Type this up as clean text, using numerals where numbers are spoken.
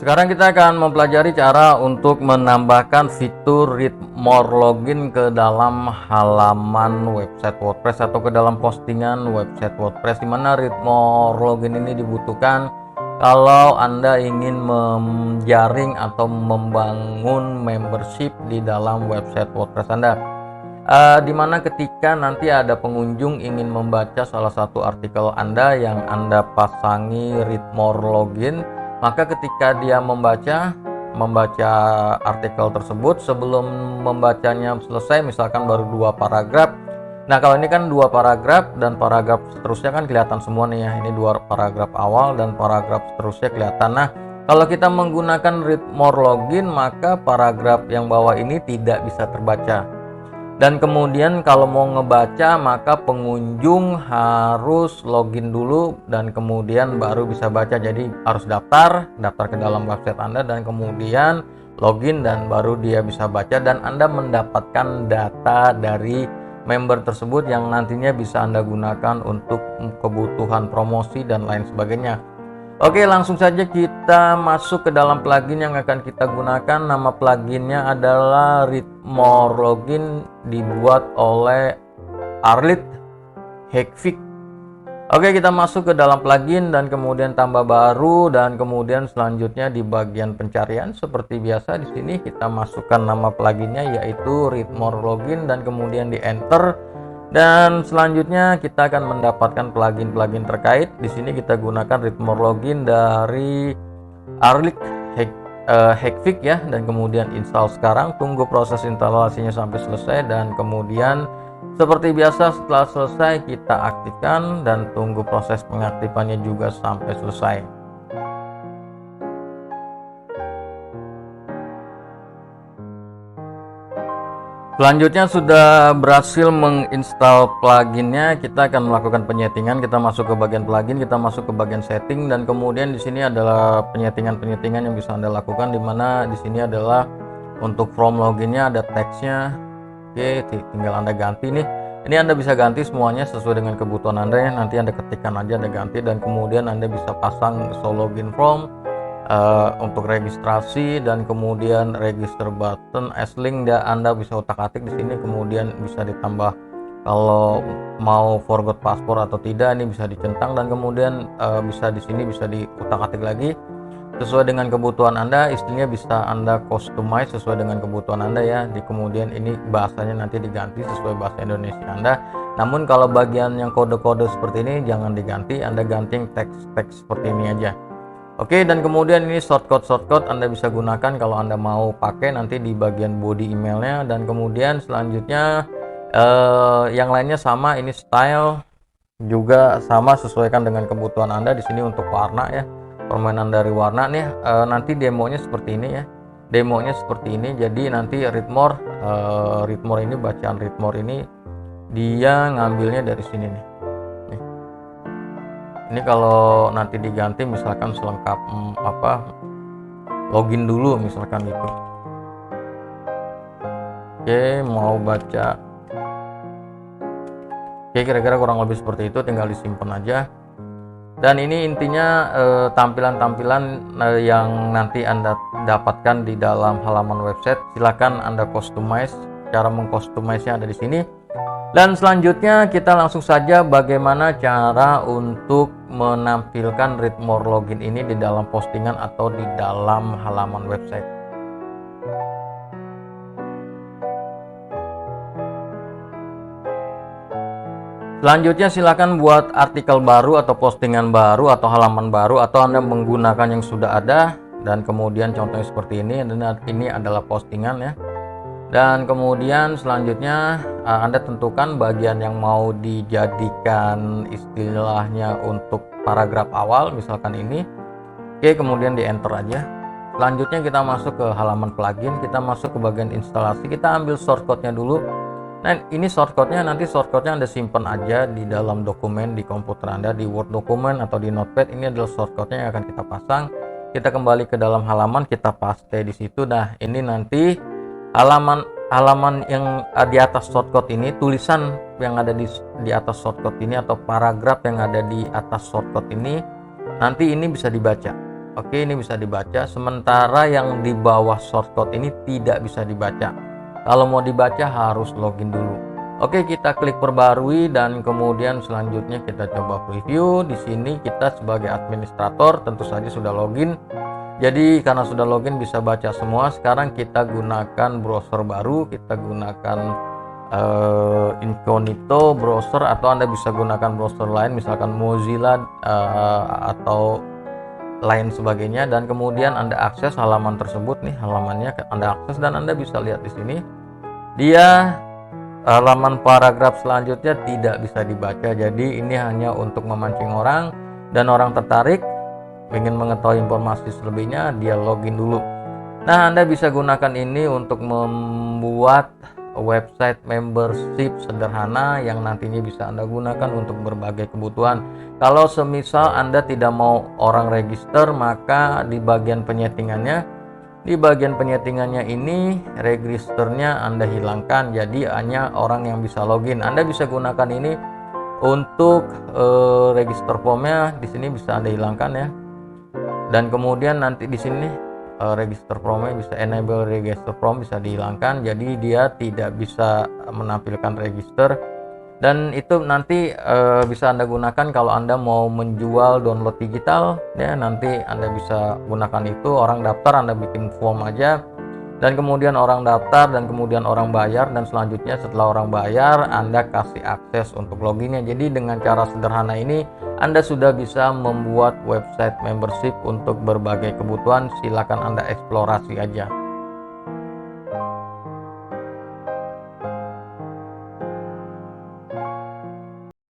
Sekarang kita akan mempelajari cara untuk menambahkan fitur Read More Login ke dalam halaman website WordPress atau ke dalam postingan website WordPress, di mana Read More Login ini dibutuhkan kalau Anda ingin menjaring atau membangun membership di dalam website WordPress Anda. Dimana ketika nanti ada pengunjung ingin membaca salah satu artikel Anda yang Anda pasangi Read More Login, maka ketika dia membaca artikel tersebut, sebelum membacanya selesai, misalkan baru 2 paragraf. Nah, kalau ini kan 2 paragraf dan paragraf seterusnya kan kelihatan semua nih ya. Ini 2 paragraf awal dan paragraf seterusnya kelihatan. Nah, kalau kita menggunakan Read More Login, maka paragraf yang bawah ini tidak bisa terbaca. Dan kemudian kalau mau ngebaca, maka pengunjung harus login dulu dan kemudian baru bisa baca. Jadi harus daftar ke dalam website Anda dan kemudian login dan baru dia bisa baca, dan Anda mendapatkan data dari member tersebut yang nantinya bisa Anda gunakan untuk kebutuhan promosi dan lain sebagainya. Oke, langsung saja kita masuk ke dalam plugin yang akan kita gunakan. Nama pluginnya adalah Read More Login, dibuat oleh Arlit Hackfix. Oke, kita masuk ke dalam plugin dan kemudian tambah baru, dan kemudian selanjutnya di bagian pencarian seperti biasa di sini kita masukkan nama pluginnya yaitu Read More Login dan kemudian di enter. Dan selanjutnya kita akan mendapatkan plugin-plugin terkait. Di sini kita gunakan Read More Login dari Arlit Hackfix ya, dan kemudian install sekarang. Tunggu proses instalasinya sampai selesai dan kemudian seperti biasa setelah selesai kita aktifkan dan tunggu proses pengaktifannya juga sampai selesai. Selanjutnya sudah berhasil menginstal pluginnya, kita akan melakukan penyetingan. Kita masuk ke bagian plugin, kita masuk ke bagian setting, dan kemudian di sini adalah penyetingan yang bisa Anda lakukan, di mana di sini adalah untuk from loginnya ada teksnya. Oke, tinggal Anda ganti nih. Ini Anda bisa ganti semuanya sesuai dengan kebutuhan Anda ya. Nanti Anda ketikkan aja, Anda ganti, dan kemudian Anda bisa pasang show login from untuk registrasi, dan kemudian register button as link Anda bisa utak-atik di sini, kemudian bisa ditambah kalau mau forgot password atau tidak, ini bisa dicentang, dan kemudian bisa di sini bisa diutak-atik lagi sesuai dengan kebutuhan Anda. Istilah bisa Anda customize sesuai dengan kebutuhan Anda ya. Kemudian ini bahasanya nanti diganti sesuai bahasa Indonesia Anda. Namun kalau bagian yang kode-kode seperti ini jangan diganti, Anda ganti teks-teks seperti ini aja. Oke, dan kemudian ini shortcut Anda bisa gunakan kalau Anda mau pakai nanti di bagian body emailnya. Dan kemudian selanjutnya yang lainnya sama, ini style juga sama, sesuaikan dengan kebutuhan Anda. Di sini untuk warna ya, permainan dari warna nih. Nanti demonya seperti ini ya, demonya seperti ini. Jadi nanti Read More ini, bacaan Read More ini dia ngambilnya dari sini nih. Ini kalau nanti diganti misalkan selengkap login dulu misalkan gitu. Oke, mau baca. Oke, kira-kira kurang lebih seperti itu, tinggal disimpan aja. Dan ini intinya tampilan-tampilan yang nanti Anda dapatkan di dalam halaman website. Silakan Anda customize. Cara mengcustomize-nya ada di sini. Dan selanjutnya kita langsung saja bagaimana cara untuk menampilkan Read More Login ini di dalam postingan atau di dalam halaman website. Selanjutnya silakan buat artikel baru atau postingan baru atau halaman baru, atau Anda menggunakan yang sudah ada, dan kemudian contohnya seperti ini, dan ini adalah postingan ya. Dan kemudian selanjutnya Anda tentukan bagian yang mau dijadikan istilahnya untuk paragraf awal, misalkan ini. Oke, kemudian di enter aja. Selanjutnya kita masuk ke halaman plugin, kita masuk ke bagian instalasi, kita ambil shortcutnya dulu. Nah, ini shortcutnya Anda simpan aja di dalam dokumen di komputer Anda, di Word dokumen atau di Notepad. Ini adalah shortcutnya yang akan kita pasang. Kita kembali ke dalam halaman, kita paste di situ. Nah, ini nanti halaman yang di atas shortcut ini tulisan yang ada di atas shortcut ini atau paragraf yang ada di atas shortcut ini nanti ini bisa dibaca. Oke, ini bisa dibaca, sementara yang di bawah shortcut ini tidak bisa dibaca. Kalau mau dibaca harus login dulu. Oke, kita klik perbarui dan kemudian selanjutnya kita coba preview. Di sini kita sebagai administrator tentu saja sudah login. Jadi karena sudah login bisa baca semua. Sekarang kita gunakan browser baru, kita gunakan incognito browser, atau Anda bisa gunakan browser lain misalkan Mozilla atau lain sebagainya, dan kemudian Anda akses halaman tersebut. Nih halamannya Anda akses dan Anda bisa lihat di sini dia halaman paragraf selanjutnya tidak bisa dibaca. Jadi ini hanya untuk memancing orang, dan orang tertarik ingin mengetahui informasi selebihnya dia login dulu. Nah, Anda bisa gunakan ini untuk membuat website membership sederhana yang nantinya bisa Anda gunakan untuk berbagai kebutuhan. Kalau semisal Anda tidak mau orang register, maka di bagian penyetingannya ini registernya Anda hilangkan, jadi hanya orang yang bisa login. Anda bisa gunakan ini untuk register formnya, di sini bisa Anda hilangkan ya. Dan kemudian nanti di sini register formnya bisa enable register form, bisa dihilangkan, jadi dia tidak bisa menampilkan register. Dan itu nanti bisa Anda gunakan kalau Anda mau menjual download digital ya, nanti Anda bisa gunakan itu. Orang daftar, Anda bikin form aja, dan kemudian orang daftar dan kemudian orang bayar, dan selanjutnya setelah orang bayar Anda kasih akses untuk loginnya. Jadi dengan cara sederhana ini Anda sudah bisa membuat website membership untuk berbagai kebutuhan. Silakan Anda eksplorasi aja.